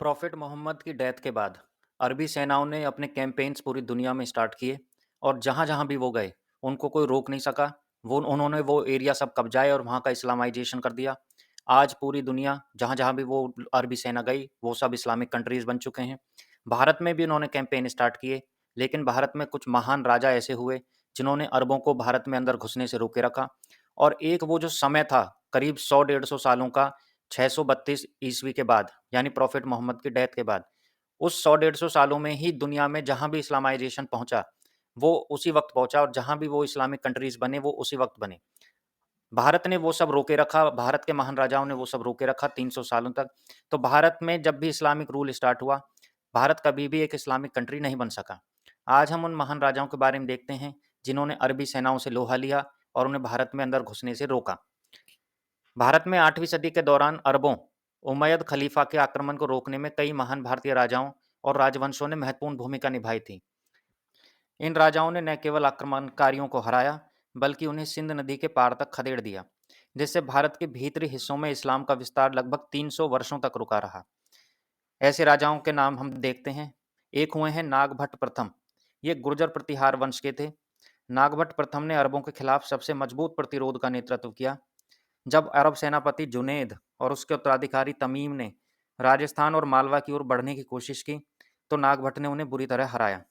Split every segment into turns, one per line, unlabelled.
Profit Mohammad की death के बाद अरबी सेनाओं ने अपने कैंपेन्स पूरी दुनिया में स्टार्ट किए और जहाँ-जहाँ भी वो गए, उनको कोई रोक नहीं सका। उन्होंने वो एरिया सब कब्जाए और वहाँ का इस्लामाइजेशन कर दिया। आज पूरी दुनिया जहाँ-जहाँ भी वो अरबी सेना गई, वो सब इस्लामिक कंट्रीज़ बन चुके हैं। भारत में भी उन्होंने कैंपेन स्टार्ट किए, लेकिन भारत में कुछ महान राजा ऐसे हुए, जिन्होंने अरबों को भारत में अंदर घुसने से रोके रखा। और एक वो जो समय था, करीब 100 डेढ़ 100 सालों का, 632 ईस्वी के बाद, यानी प्रॉफिट मोहम्मद की डेथ के बाद, उस 100 डेढ़ 100 सालों में ही दुनिया में जहाँ भी इस्लामाइजेशन पहुँचा, वो उसी वक़्त पहुँचा और जहाँ भी वो इस्लामिक कंट्रीज़ बने, वो उसी वक़्त बने। भारत ने वो सब रोके रखा, भारत के महान राजाओं ने वो सब रोके रखा 300 सालों तक। तो भारत में जब भी इस्लामिक रूल स्टार्ट हुआ, भारत कभी भी एक इस्लामिक कंट्री नहीं बन सका। आज हम उन महान राजाओं के बारे में देखते हैं, जिन्होंने अरबी सेनाओं से लोहा लिया और उन्हें भारत में अंदर घुसने से रोका। भारत में 8वीं सदी के दौरान अरबों, उमैयद खलीफा के आक्रमण को रोकने में कई महान भारतीय राजाओं और राजवंशों ने महत्वपूर्ण भूमिका निभाई थी। इन राजाओं ने न केवल आक्रमणकारियों को हराया, बल्कि उन्हें सिंध नदी के पार तक खदेड़ दिया, जिससे भारत के भीतरी हिस्सों में इस्लाम का विस्तार लगभग 300 वर्षों तक रुका रहा। ऐसे राजाओं के नाम हम देखते हैं। एक हुए हैं नागभट्ट प्रथम। ये गुर्जर प्रतिहार वंश के थे। नागभट्ट प्रथम ने अरबों के खिलाफ सबसे मजबूत प्रतिरोध का नेतृत्व किया। जब अरब सेनापति जुनैद और उसके उत्तराधिकारी तमीम ने राजस्थान और मालवा की ओर बढ़ने की कोशिश की, तो नागभट्ट ने उन्हें बुरी तरह हराया।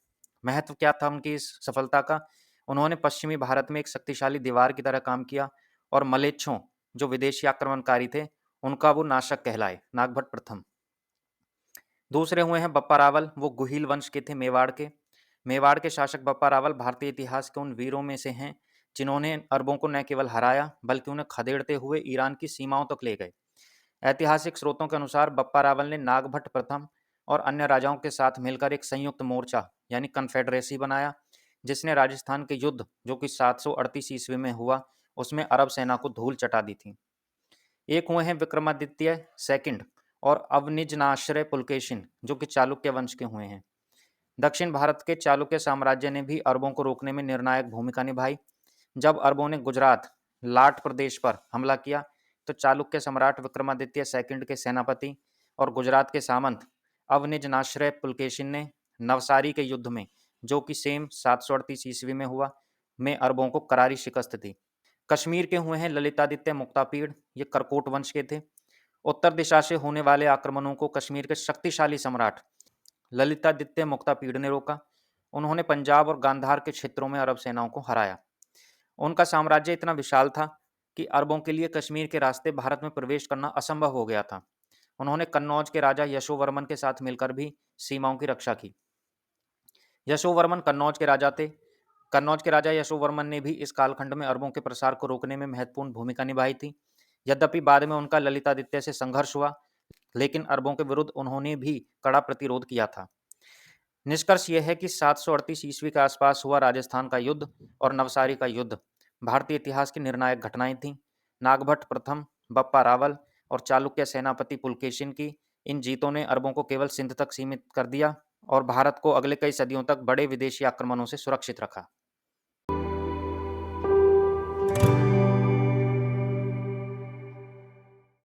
महत्व क्या था उनकी इस सफलता का? उन्होंने पश्चिमी भारत में एक शक्तिशाली दीवार की तरह काम किया और मलेच्छों, जो विदेशी आक्रमणकारी थे, उनका वो नाशक कहलाए, नागभट्ट प्रथम। दूसरे हुए हैं बप्पा रावल, वो गुहिल वंश के थे, मेवाड़ के। मेवाड़ के शासक बप्पा रावल भारतीय इतिहास के उन वीरों में से हैं, जिन्होंने अरबों को न केवल हराया, बल्कि उन्हें खदेड़ते हुए ईरान की सीमाओं तक ले गए। ऐतिहासिक स्रोतों के अनुसार बप्पा रावल ने नागभट्ट प्रथम और अन्य राजाओं के साथ मिलकर एक संयुक्त मोर्चा, यानी कन्फेडरेसी बनाया, जिसने राजस्थान के युद्ध, जो कि 738 ईस्वी में हुआ, उसमें अरब सेना को धूल चटा दी थी। एक हुए हैं विक्रमादित्य सेकंड और अवनिजनाश्रय पुलकेशिन, जो कि चालुक्य वंश के हुए हैं। दक्षिण भारत के चालुक्य साम्राज्य ने भी अरबों को रोकने में निर्णायक भूमिका निभाई। जब अरबों ने गुजरात, लाट प्रदेश पर हमला किया, तो चालुक्य सम्राट विक्रमादित्य सेकंड के सेनापति और गुजरात के सामंत अवनिजनाश्रय पुलकेशिन ने नवसारी के युद्ध में, जो कि सेम 738 ईस्वी में हुआ, में अरबों को करारी शिकस्त दी। कश्मीर के हुए हैं ललितादित्य मुक्तापीड़, ये करकोट वंश के थे। उत्तर दिशा से होने वाले आक्रमणों को कश्मीर के शक्तिशाली सम्राट ललितादित्य मुक्तापीड़ ने रोका। उन्होंने पंजाब और गांधार के क्षेत्रों में अरब सेनाओं को हराया। उनका साम्राज्य इतना विशाल था कि अरबों के लिए कश्मीर के रास्ते भारत में प्रवेश करना असंभव हो गया था। उन्होंने कन्नौज के राजा यशोवर्मन के साथ मिलकर भी सीमाओं की रक्षा की। यशोवर्मन कन्नौज के राजा थे। कन्नौज के राजा यशोवर्मन ने भी इस कालखंड में अरबों के प्रसार को रोकने में महत्वपूर्ण भूमिका निभाई थी। यद्यपि बाद में उनका ललितादित्य से संघर्ष हुआ, लेकिन अरबों के विरुद्ध उन्होंने भी कड़ा प्रतिरोध किया था। निष्कर्ष यह है कि 738 ईस्वी के आसपास हुआ राजस्थान का युद्ध और नवसारी का युद्ध भारतीय इतिहास की निर्णायक घटनाएं थीं। नागभट्ट प्रथम, बप्पा रावल और चालुक्य सेनापति पुलकेशिन की इन जीतों ने अरबों को केवल सिंध तक सीमित कर दिया और भारत को अगले कई सदियों तक बड़े विदेशी आक्रमणों से सुरक्षित रखा।